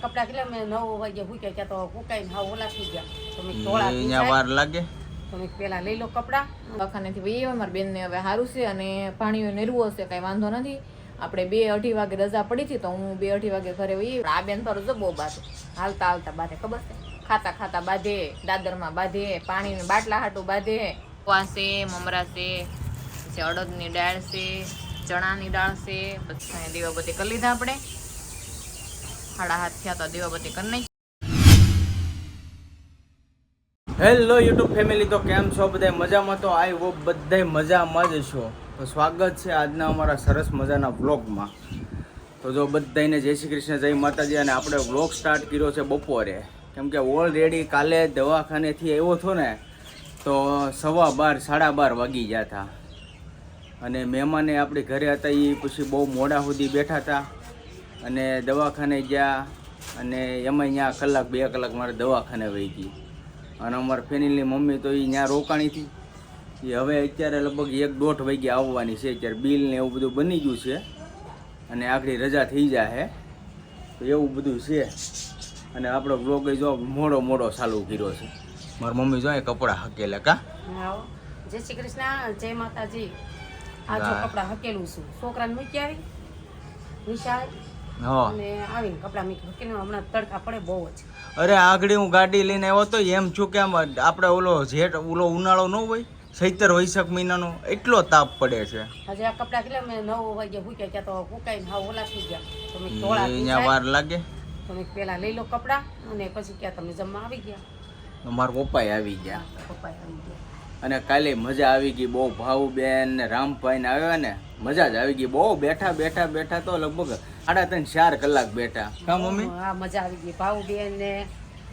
કપડા કેટલા મેં 9 વાગે હુક્યા ત્યાં તો હુકાઈને હાવ ઓલા થઈ ગયા. તો મેં અહીંયા વાર લાગે તો મેં પેલા લઈ લો કપડા. દવાખાનેથી વહી આવ્યા. મારી બેનને હવે સારું છે અને પાણીઓ નેરવું હશે, કાંઈ વાંધો નથી. આપણે 2-2:30 વાગે રજા પડી હતી તો હું 2-2:30 વાગે ઘરે વહી. આ બેન પર જો બહુ બાધે, હાલતા બાધે, ખબર છે, ખાતા બાધે, દાદરમાં બાધે, પાણીને બાટલા હાટું બાધે. પૌવા છે, મમરા છે, પછી અડદની દાળ છે, ચણાની દાળ છે. પછી દીવાબત્તી કરી લીધા આપણે. 7:30 થયા તો દીવાબત્તી કરી નાખી. હેલો યુટ્યુબ ફેમિલી, તો કેમ છો બધા? મજામાં? તો આઈ હોપ બધા મજામાં જ છો. તો સ્વાગત છે આજના અમારા સરસ મજાના વ્લોગમાં. તો જો બધાને જય શ્રી કૃષ્ણ, જય માતાજી. અને આપણે વ્લોગ સ્ટાર્ટ કર્યો છે બપોરે, કેમ કે ઓલરેડી કાલે દવાખાનેથી આવ્યો હતો ને તો 12:15 12:30 વાગી ગયા હતા. અને મહેમાને આપણી ઘરે હતા એ પછી બહુ મોડા સુધી બેઠા હતા અને દવાખાને ગયા. અને એમાં ત્યાં કલાક 2 કલાક મારે દવાખાને વહી ગઈ. અને અમારા ફેમિલીની મમ્મી તો એ ત્યાં રોકાણી હતી. એ હવે અત્યારે લગભગ 1-1:30 વાગે આવવાની છે. અત્યારે બિલ ને એવું બધું બની ગયું છે અને આખરી રજા થઈ જાય તો એવું બધું છે. અને આપણો બ્લોગ જો મોડો ચાલુ કર્યો છે. મારી મમ્મી જો એ કપડાં હકેલે કા. જય શ્રી કૃષ્ણ, જય માતાજી. આ જો કપડા હકેલું છું, છોકરાને મૂકી આવી નિશાળ અને આવીને કપડા મૂકી હકેલું. હમણાં તડકા પડે બહુ જ. અરે આગળ હું ગાડી લઈને આવ્યો તો એમ છું કે આમ આપણે ઓલો ઉનાળો ન હોય, 17 વૈશાખ મહિનાનો, એટલો તાપ પડે છે. હજી આ કપડા કેટલા મેં 9 વાગે હુક્યા ત્યાં તો હુકાઈને હાવ ઓલા થઈ ગયા. તો મેં અહીંયા વાર લાગે તો મેં પેલા લઈ લો કપડા અને પછી ક્યાં તમે જમવા આવી ગયા. મારા પપ્પાએ આવી ગયા. પપ્પા આવી ગયા અને કાલે મજા આવી ગઈ બહુ. ભાવુબેન ને રામભાઈ ને આવ્યા ને મજા જ આવી ગઈ બહુ. બેઠા તો લગભગ 3-4 કલાક બેઠા. હા મમ્મી? હા, મજા આવી ગઈ. ભાવુબેન ને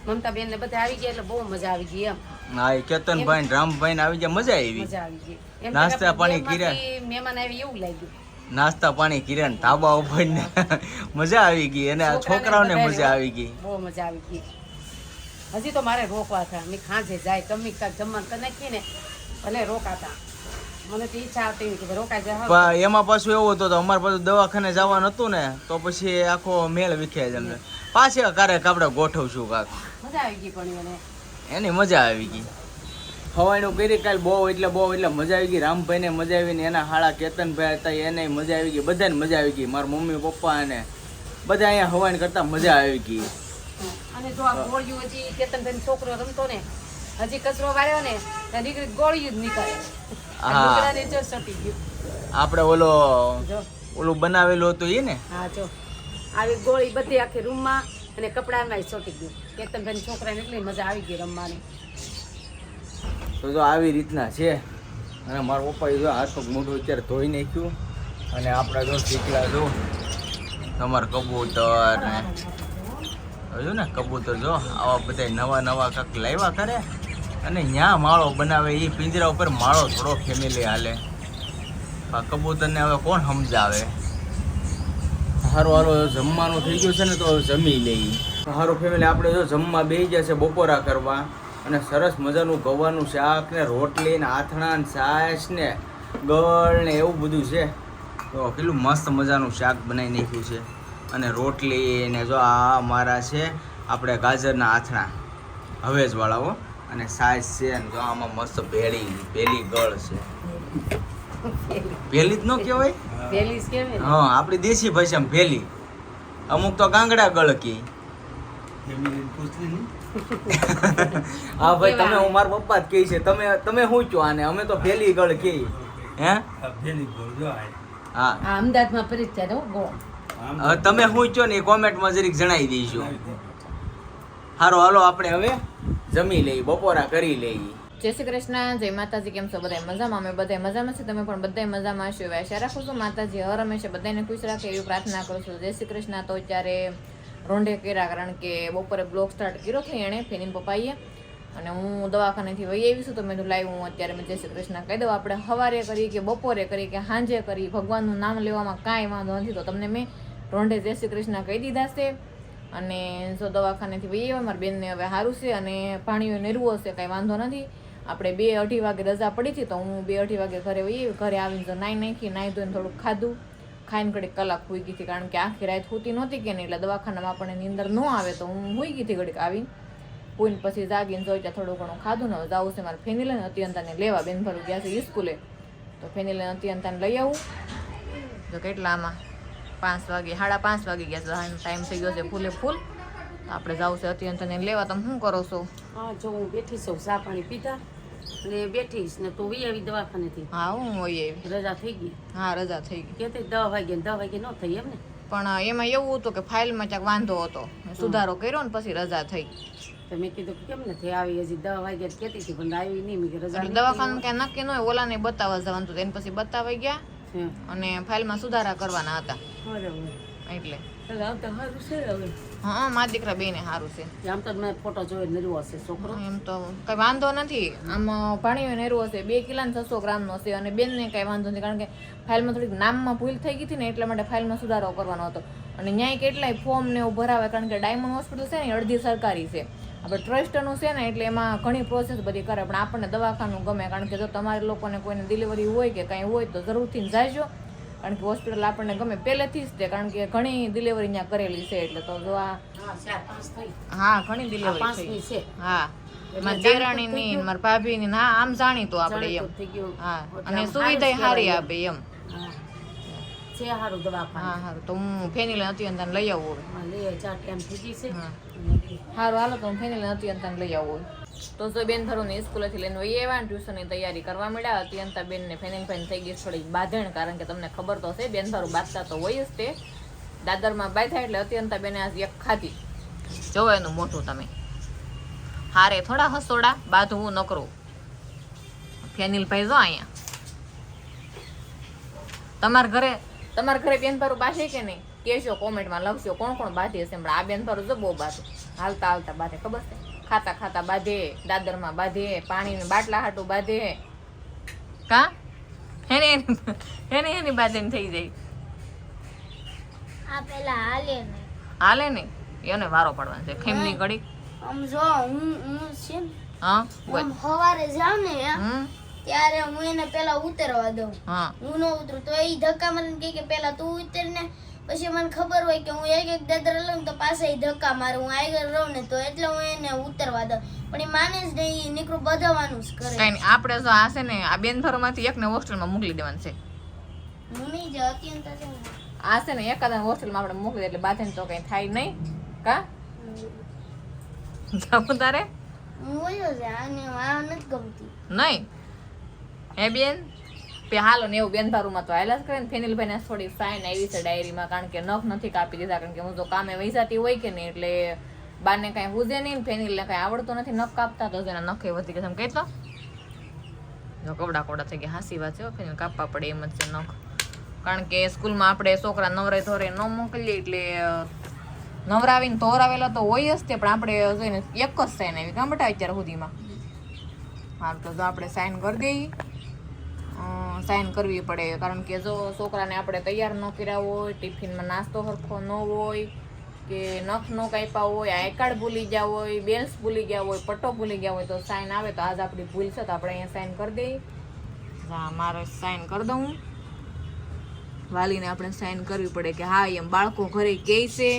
મમતાબેન ને બધા આવી ગયા એટલે બહુ મજા આવી ગઈ એમ. હા, એ કેતનભાઈ ને રામભાઈ ને આવી ગયા, મજા આવી ગઈ. નાસ્તા પાણી કર્યા, મહેમાન આવી એવું લાગ્યું. નાસ્તા પાણી કર્યા ને ધાબા ઉપર ને મજા આવી ગઈ. અને છોકરાઓને મજા આવી ગઈ, બહુ મજા આવી ગઈ. હજી તો મારે રોકવા હતા. મેં ખાંજે જાય કમી કાંક જમવાનું કરી નાખીએ ને ભલે રોકાતા. મને તો ઈચ્છા આવતી કે રોકાઈ જાય. એમાં પાછું એવું હતું તો અમારે પાછું દવાખાને જવાનું હતું ને તો પછી આખો મેળ વિખે જ. અમને પાછી ક્યારેક આપણે ગોઠવશું કાક. મજા આવી ગઈ પણ એની મજા આવી ગઈ. હવાઈનું કરી કાલ બહુ એટલે મજા આવી ગઈ. રામભાઈ ને મજા આવી ને એના હાળા કેતનભાઈ હતા એને મજા આવી ગઈ. બધાને મજા આવી ગઈ. મારા મમ્મી પપ્પા અને બધા અહીંયા હવાઈન કરતા મજા આવી ગઈ. અને જો આ ગોળીઓ હજી કેતનભાઈ છોકરો રમતો ને હજી કચરો વાળ્યો ને ત્યાં દીકરી ગોળીઓ જ નીકળે. આપણે ઓલું બનાવેલું હતું એ ને. હા, જો આવી ગોળી બધી આખી રૂમમાં અને કપડામાં ચોટી ગયું. કેતનભાઈ છોકરાને એટલી મજા આવી ગઈ રમવાની. તો જો આવી રીતના છે. અને મારા પપ્પાએ જો હાથ પગ મોઢું અત્યારે ધોઈ નાખ્યું. અને આપણે જો શીખલા જો તમારા કબૂતર ને હજુ ને કબૂતર જો આવા બધા નવા કાંક લાવ્યા કરે અને ન્યા માળો બનાવે. એ પિંજરા ઉપર માળો થોડો ફેમિલી હાલે. આ કબૂતરને હવે કોણ સમજાવે? હાલો જમવાનું થઈ ગયું છે ને તો જમી લઈ. સારું ફેમિલી, આપણે જો જમવા બેસી ગયા છે બપોરા કરવા. અને સરસ મજાનું ગવાનું શાક ને રોટલી ને આથણા ને છાશ ને ગળ ને એવું બધું છે. તો કેટલું મસ્ત મજાનું શાક બનાવી નાખ્યું છે. અને રોટલી ને જો આ મારા છે આપણે ગાજરના આથણા હવેજવાળા હો. અને સાઈઝ છે ને જો આમાં મસ્ત પેલી ગળ છે. પેલી જ ન કહેવાય, હા આપણી દેશી ભાષામાં પેલી. અમુક તો કાંગડા ગળ કે. હા ભાઈ, તમે હું મારા પપ્પા જ કહે છે. તમે શું છો આને? અમે તો પેલી ગળ કે. હે હા, અમદાવાદમાં પરિચય દો ગો. તમે શું છો ને એ કોમેન્ટમાં જરીક જણાવી દઈશું. સારું હાલો આપણે હવે જમી લઈએ, બપોરા કરી લઈએ. જય શ્રી કૃષ્ણ, જય માતાજી. કેમ છો બધા? મજામાં? અમે બધા મજામાં છે. તમે પણ બધા મજામાં હશો એવી આશા રાખું છું. માતાજી હર હંમેશા બધાને ખુશ રાખે એવી પ્રાર્થના કરું છું. જય શ્રી કૃષ્ણ. તો અત્યારે રોંઢે કર્યા, કારણ કે બપોરે બ્લોગ સ્ટાર્ટ કર્યો હતો એણે ફેનીન પપ્પાઈએ. અને હું દવાખાનેથી વહી આવી છું તો મેં લાઈવ હું અત્યારે મેં જય શ્રી કૃષ્ણ કહી દઉં. આપણે સવારે કરી કે બપોરે કરી કે સાંજે કરી, ભગવાનનું નામ લેવામાં કાંઈ વાંધો નથી. તો તમને મેં રોંઢે જય શ્રી કૃષ્ણ કહી દીધા છે. અને જો દવાખાનેથી વહી આવ્યા. મારી બેનને હવે સારું છે અને પાણીઓ નેરવું હશે, કાંઈ વાંધો નથી. આપણે 2-2:30 વાગે રજા પડી હતી તો હું 2-2:30 વાગે ઘરે વહી. ઘરે આવીને જો નાહી ધોઈને થોડુંક ખાધું ખાઈને ઘડીક કલાક હુઈ ગઈ હતી, કારણ કે આખી રાત સૂતી નહોતી કે નહીં, એટલે દવાખાનામાં આપણને નીંદર ન આવે તો હું હુઈ ગઈ હતી ઘડીક આવીને. હુઈને પછી જાગીને જોઈ ત્યાં થોડું ઘણું ખાધું ને જવું છે મારે ફેનિલ ને અત્યંતાને લેવા, બેન ભરું ગયા છે સ્કૂલે, તો ફેનિલ અત્યંતાને લઈ આવું. તો કેટલામાં 5 વાગે 5:30 વાગી ગયા છે, ટાઈમ થઈ ગયો છે ફૂલે ફૂલ. આપણે જવું છે અત્યંતાને લેવા. તમે શું કરો છો? હા જો હું બેઠી છું, ચા પાણી પીધા અને બેઠીશ ને તું આવી દવાખાનેથી. હા હું હોય એવી રજા થઈ ગઈ. હા રજા થઈ ગઈ. કે 10 વાગે ન થઈ એમ ને. પણ એમાં એવું હતું કે ફાઇલમાં ક્યાંક વાંધો હતો, સુધારો કર્યો ને પછી રજા થઈ. તો મેં કીધું કેમ નથી આવી, હજી 10 વાગે કહેતી હતી પણ આવી નહીં. મેં રજા એટલે દવાખાનું કઈ નક્કી ન હોય, ઓલાને બતાવવા જવાનું હતું, એને પછી બતાવાઈ ગયા અને ફાઇલમાં સુધારા કરવાના હતા એટલે. હા મારા દીકરા બેને સારું છે. આમ તો મેં ફોટો જોઈ નર્યો હશે છોકરો. એમ તો કઈ વાંધો નથી, આમ ભાણિયો નેરું હશે, 2 કિલો ને 600 ગ્રામનો હશે, અને બેનને કઈ વાંધો નથી, કારણ કે ફાઇલમાં થોડીક નામમાં ભૂલ થઈ ગઈ હતી ને, એટલા માટે ફાઇલમાં સુધારો કરવાનો હતો. અને ન્યાય કેટલાય ફોર્મ ને એવું ભરાવે, કારણ કે ડાયમંડ હોસ્પિટલ છે ને અડધી સરકારી છે, આપણે ટ્રસ્ટનું છે ને, એટલે એમાં ઘણી પ્રોસેસ બધી કરે. પણ આપણને દવાખાનું ગમે, કારણ કે જો તમારે લોકોને કોઈને ડિલિવરી હોય કે કાંઈ હોય તો જરૂરથી જાજો, કારણ કે હોસ્પિટલ આપણને ગમે પહેલેથી જ તે, કારણ કે ઘણી ડિલિવરી ત્યાં કરેલી છે. એટલે તો જો આ 4-5 થઈ. હા ઘણી ડિલિવરી થઈ છે. હા મારી દેરાણીની, મારી ભાભીની, હા આમ જાણીતું આપણે એમ. હા અને સુવિધા સારી આપે એમ. છે સારું દવાખાનું. હા સારું, તો હું ફેનિલ હતી અંતાને લઈ આવું લઈ 4 ટાઈમ થઈ ગઈ છે. સારું હાલો, તો હું ફેનિલ હતી અંતાને લઈ આવું. તો જો બેન ધરુને સ્કૂલેથી લઈને વહી આવ્યા, ટ્યુશનની તૈયારી કરવા માંડ્યા. અત્યંતા બેનને ફેનિલ થઈ ગઈ થોડી બાંધણ, કારણ કે તમને ખબર તો છે બેન ધરું બાંધતા તો હોય જ તે. દાદરમાં બાંધ્યા એટલે અત્યંતા બેને આજ એક ખાધી. જોવો એનું મોટું તમે, હારે થોડા હસોડા બાંધવું નકરું. ફેનિલ ભાઈ જો અહીંયા તમારા ઘરે બેન ભરું બાંધે કે નહીં કહેશો, કોમેન્ટમાં લખશો કોણ કોણ બાંધી હશે. આ બેન ભરું જો બહુ બાંધે, હાલતા બાંધે, ખબર છે, ખાતા બાંધે, દાદરમાં બાંધે, પાણીને બાટલા હાટું બાંધે. કા એની બાંધીને થઈ જાય. આ પેલા હાલે ને એને વારો પડવાનો છે. ખીમની ઘડી આમ જો હું છે ને, હા આમ સવારે જાઉં ને હમ ત્યારે હું એને પેલા ઉતરવા દઉં. હા હું ન ઉતરું તો એ ધક્કા મને કહે કે પેલા તું ઉતર ને, પછી મને ખબર હોય કે હું એક દાદર લઉં તો પાછા એ ધક્કા મારું, હું આગળ રહું ને તો એટલે હું એને ઉતરવા દઉં. પણ એ માને જ નહીં, નીકળું બધાવાનું જ કરે. કઈ નહીં, આપણે જો આ છે ને આ બેન ભરમાંથી એકને હોસ્ટેલમાં મોકલી દેવાનું છે. હું નહીં જાઉં અત્યંત છે ને. આ છે ને એકાદા હોસ્ટેલમાં આપણે મોકલી દે એટલે બાધે તો કઈ થાય નહીં. કા જાવું તારે હું બોલ્યો છે આને આ નથી ગમતી નહીં હે બેન હાલો ને એવું બેન ભારુમાં તો હાલ્યા જ કરે ને. ફેનિલભાઈ ને થોડી સાઈન આવી છે ડાયરીમાં, કારણ કે નખ નથી કાપી દીધા, કારણ કે હું તો કામે વૈસાતી હોય કે નહીં, એટલે બાને કાંઈ હુજે નહીં, ફેનિલને કાંઈ આવડતું નથી નખ કાપતા, તો એના નખે વધી ગયા. એમ કહેતો જો કવડા થઈ ગયા. હાસી વાત છે, ફેનિલ કાપવા પડે એમ જ છે નખ, કારણ કે સ્કૂલમાં આપણે છોકરા નવરે ધોરે ન મોકલીએ, એટલે નવરાવીને ધોરાવેલા તો હોય જ તે, પણ આપણે જોઈને એક જ સાઈન આવી કાં બટા અત્યાર સુધીમાં. હા તો જો આપણે સાઈન કરી દઈએ, સાઈન કરવી પડે, કારણ કે જો છોકરાને આપણે તૈયાર ન કર્યા હોય, ટિફિનમાં નાસ્તો સરખો ન હોય, કે નખ ન કાપ્યા હોય, આઈ કાર્ડ ભૂલી ગયા હોય, બેલ્સ ભૂલી ગયા હોય, પટ્ટો ભૂલી ગયા હોય, તો સાઈન આવે તો આજ આપણી ભૂલ છે તો આપણે અહીંયા સાઈન કરી દઈએ. હા મારે સાઈન કરી દઉં, વાલીને આપણે સાઈન કરવી પડે કે હા એમ બાળકો ઘરે કહે છે,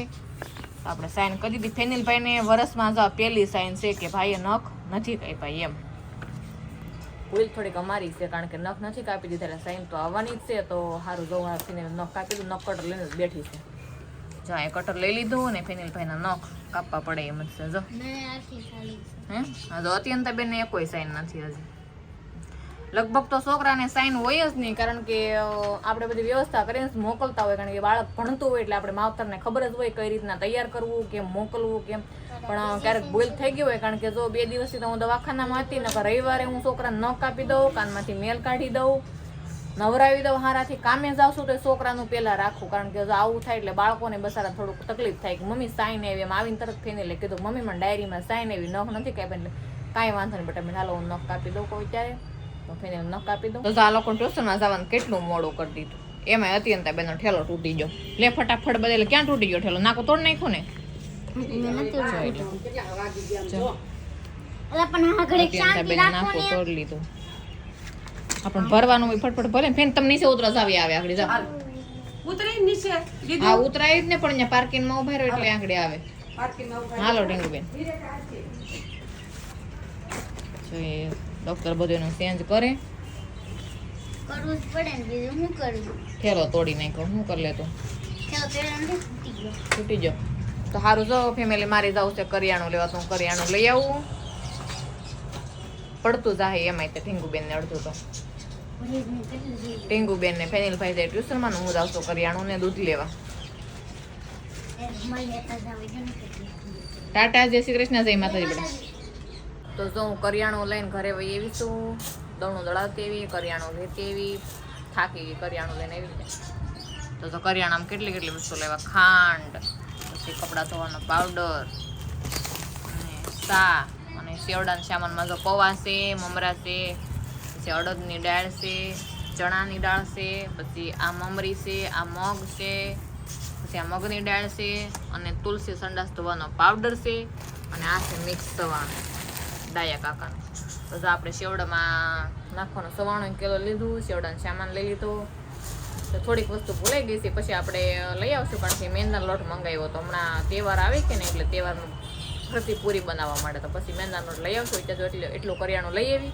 તો આપણે સાઈન કરી દીધી. ફેનિલભાઈને વર્ષમાં જો પહેલી સાઈન છે કે ભાઈએ નખ નથી કાપ્યા એમ. ભૂલ થોડીક અમારી છે, કારણ કે નખ નથી કાપી દીધા એટલે સાઈન તો આવવાની જ છે. તો સારું જોવા ફેનિલ નખ કાપી દીધું, નખ કટર લઈને જ બેઠી છે. જો એ કટર લઈ લીધું ને ફેનિલભાઈના નખ કાપવા પડે એમ જ છે. જો હે હા જો અત્યંતા બેનને કોઈ સાઈન નથી હજી. લગભગ તો છોકરાને સાઈન હોય જ નહીં, કારણ કે આપણે બધી વ્યવસ્થા કરીને મોકલતા હોય, કારણ કે બાળક ભણતું હોય એટલે આપણે માવતરને ખબર જ હોય કઈ રીતના તૈયાર કરવું, કેમ મોકલવું, કેમ. પણ ક્યારેક ભૂલ થઈ ગઈ હોય, કારણ કે જો 2 દિવસથી તો હું દવાખાનામાં હતી ને, રવિવારે હું છોકરાને નખ કાપી દઉં, કાનમાંથી મેલ કાઢી દઉં, નવરાવી દઉં, હારાથી કામે જાવશું તો છોકરાનું પહેલા રાખવું, કારણ કે જો આવું થાય એટલે બાળકોને બસારા થોડુંક તકલીફ થાય કે મમ્મી સાઈન આવી. એમ આવીને તરત ફેનિલે કીધું મમ્મી મને ડાયરીમાં સાઈન આવી, નખ નથી કાપ્યા, એટલે કાંઈ વાંધો નહીં બેટા, મેં હાલો હું નખ કાપી દઉં કોઈ ત્યારે, તો ફેનિલ નખ કાપી દઉં. તો આ લોકો ટ્યુશનમાં જવાનું કેટલું મોડું કરી દીધું, એમાં અત્યંતા બેનો ઠેલો તૂટી ગયો. લે ફટાફટ બદલે ક્યાં તૂટી ગયો ઠેલો, નાકો તોડ નાખ્યો ને. તોડ લીધું. આપણે ભરવાનું ફટફટ ભરે ફેન તમે નીચે ઉતરો જાવી આવે આગળ જા. ઉતરી નીચે હા લીધું ઉતરાય જ ને પણ અહીંયા પાર્કિંગમાં ઉભા રહ્યો એટલે આંગળી આવે પાર્કિંગમાં ઉભા હાલો ટીંગુબેન જો એ ડોક્ટર બધું એનું ચેન્જ કરે કરવું જ પડે ને બીજું શું કરવું થેલો તોડી નાખ્યો શું કરી લેતો ચાલો પેલા નથી ફૂટી ગયો છૂટી જાઓ તો સારું જો ફેમિલી મારી જવું છે કરિયાણું લેવા તો હું કરિયાણું લઈ આવું પડતું જાય એમાંય તે ટીંગુબેન ને અડધું તો ભરીને કેટલું જોઈએ ટીંગુબેન ને ફેનિલભાઈ જાય ટ્યુશનમાં હું જાઉં છું કરિયાણું ને દૂધ લેવા મળી લેતા જાવ જો ને કેટલી ટાટા જય શ્રી કૃષ્ણ જય માતાજી બેટા તો જો હું કરિયાણું લઈને ઘરે વહી એવી છું દવણું દળાવતી એવી કરિયાણું લેતી એવી થાકી ગઈ કરિયાણું લઈને એવી તો કરિયાણામાં કેટલી કેટલી વસ્તુ લેવા ખાંડ પછી કપડાં ધોવાનો પાવડર અને ચા અને સેવડાના સામાનમાં જો પૌવા છે મમરા છે પછી અડદની દાળ છે ચણાની દાળ છે પછી આ મમરી છે આ મગ છે પછી આ મગની દાળ છે અને તુલસી સંડાસ ધોવાનો પાવડર છે અને આ છે મિક્સ સવાણું ડાયા કાકાનું તો જો આપણે સેવડામાં નાખવાનું 96 કિલો લીધું સેવડાનો સામાન લઈ લીધો તો થોડીક વસ્તુ ભૂલાઈ ગઈ છે પછી આપણે લઈ આવશું કારણ કે મેંદાનો લોટ મંગાવ્યો તો હમણાં તહેવાર આવે કે ને એટલે તહેવારનું પ્રતિ પૂરી બનાવવા માટે તો પછી મેંદાનો લોટ લઈ આવશું એટલે એટલું કરિયાણું લઈ આવી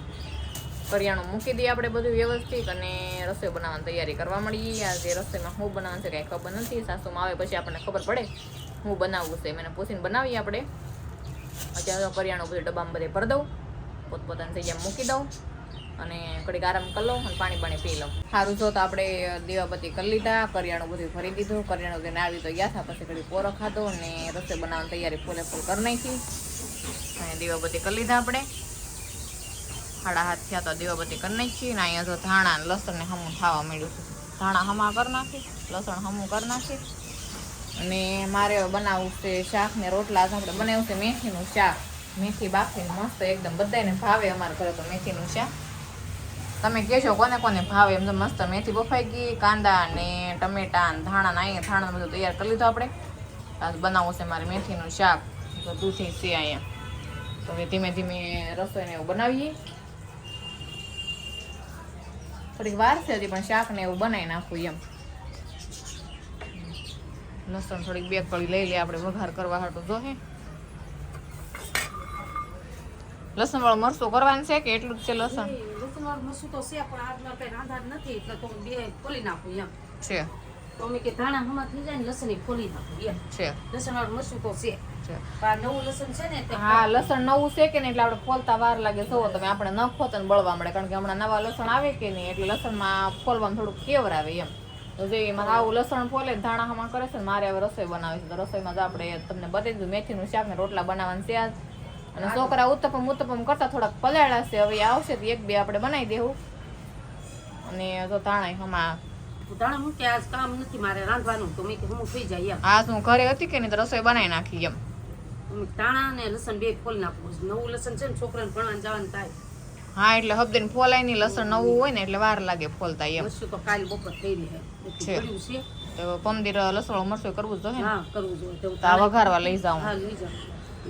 કરિયાણું મૂકી દઈએ આપણે બધું વ્યવસ્થિત અને રસોઈ બનાવવાની તૈયારી કરવા મળીએ આજે રસોઈમાં શું બનાવવાનું છે કાંઈ ખબર નથી સાસુમાં આવે પછી આપણને ખબર પડે હું બનાવવું છે મને પૂછીને બનાવીએ આપણે અત્યારે કરિયાણું બધું ડબ્બામાં બધે ભરી દઉં પોતપોતાની જગ્યાએ મૂકી દઉં અને ઘડીક આરામ કરી લઉં અને પાણી પી લઉં સારું જો તો આપણે દીવાબત્તી કરી લીધા કરિયાણું બધું ભરી દીધું કરિયાણું તેને આવી તો ગયા હતા પછી ઘડી પોરો ખાધો અને રસોઈ બનાવવાની તૈયારી ફૂલે ફૂલ કરી નાખી અને દીવાબત્તી કરી લીધા આપણે 7:30 થયા તો દીવાબત્તી કરી નાખી ને અહીંયા જો ધાણા લસણ ને હમું ખાવા મળ્યું છે ધાણા હમા કરી નાખી લસણ હમું કરી નાખી અને મારે બનાવવું છે શાક ને રોટલા આપણે બનાવ્યું છે મેથીનું શાક મેથી બાફીને મસ્ત એકદમ બધાને ભાવે અમારા ઘરે તો મેથીનું શાક તમે કહેશો કોને કોને ભાવે એમ તો મસ્ત મેથી બફાઈ ગઈ કાંદા ને ટમેટા ને ધાણા ને અહીંયા ધાણા બધું તૈયાર કરી લીધું આપણે આજ બનાવવું છે મારે મેથીનું શાક તો દૂધી છે અહીંયા તો હવે ધીમે ધીમે રસોઈને એવું બનાવીએ થોડીક વાર છે હજી પણ શાક ને એવું બનાવી નાખવું એમ લસણ થોડીક 2 કળી લઈ લે આપણે વઘાર કરવા હાટું જો હે લસણ વાળું મરચું કરવાનું છે કે એટલું જ છે લસણ લસણવાળું મરચું તો છે પણ આજમાં કઈ રાંધા નથી એટલે તો બે ખોલી નાખું એમ છે તો અમે કે ધાણા હમા થઈ જાય ને લસણ એ ખોલી નાખું એમ છે લસણવાળું મરચું તો છે છે પણ આ નવું લસણ છે ને તે હા લસણ નવું છે કે નહીં એટલે આપણે ફોલતા વાર લાગે જોવો તમે આપણે ન ખોતો ને બળવા મળે કારણ કે હમણાં નવા લસણ આવે કે નહીં એટલે લસણમાં ફોલવામાં થોડુંક કેવર આવે એમ તો જો એમાં આવું લસણ ફોલે ધાણા હમા કરે છે ને મારે હવે રસોઈ બનાવી છે તો રસોઈમાં જ આપણે તમને બતાવી દીધું મેથીનું શાક ને રોટલા બનાવવાનું છે અને છોકરા ઉત્તપમ કરતા થોડાક પલાળ્યા છે હવે આવશે તો 1-2 આપણે બનાવી દેવું અને જો ધાણા હમા ધાણા મૂકે આજ કામ નથી મારે રાંધવાનું તો મેં કે હું થઈ જાય એમ આ હું ઘરે હતી કે નહીં તો રસોઈ બનાવી નાખી એમ અમે ધાણા અને લસણ બે ખોલી નાખું નવું લસણ છે ને છોકરાને ભણવા જવાનું થાય હા એટલે હબદીને ફોલાય નહીં લસણ નવું હોય ને એટલે વાર લાગે ફોલતા એમ મરચું તો કાલ બપોર થઈ રહી છે. છે તો પમદીર લસણ મરચું કરવું જ જોઈએ ને હા કરવું જોઈએ તો તો આ વઘારવા લઈ જાઉં હા લઈ જાઓ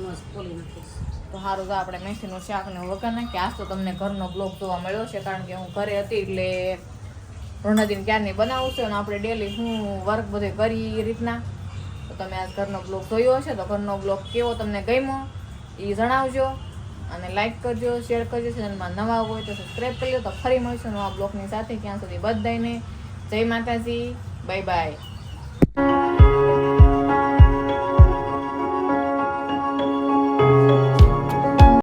મસ્ત ખોલી નાખીશ તો સારું તો આપણે મેથીનું શાક ને વઘાર નાખીએ આજ તો તમને ઘરનો બ્લોગ જોવા મળ્યો છે કારણ કે હું ઘરે હતી એટલે રોણાદીન ક્યારની બનાવું છું અને આપણે ડેલી હું વર્ક બધે કરી એ રીતના તો તમે આજ ઘરનો બ્લોગ જોયો હશે તો ઘરનો બ્લોગ કેવો તમને ગમ્યો એ જણાવજો અને લાઈક કરજો શેર કરજો ચેનલમાં નવા હોય તો સબસ્ક્રાઈબ કરી લો તો ફરી મળીશું નવા બ્લોગની સાથે ત્યાં સુધી બધાને જય માતાજી બાય બાય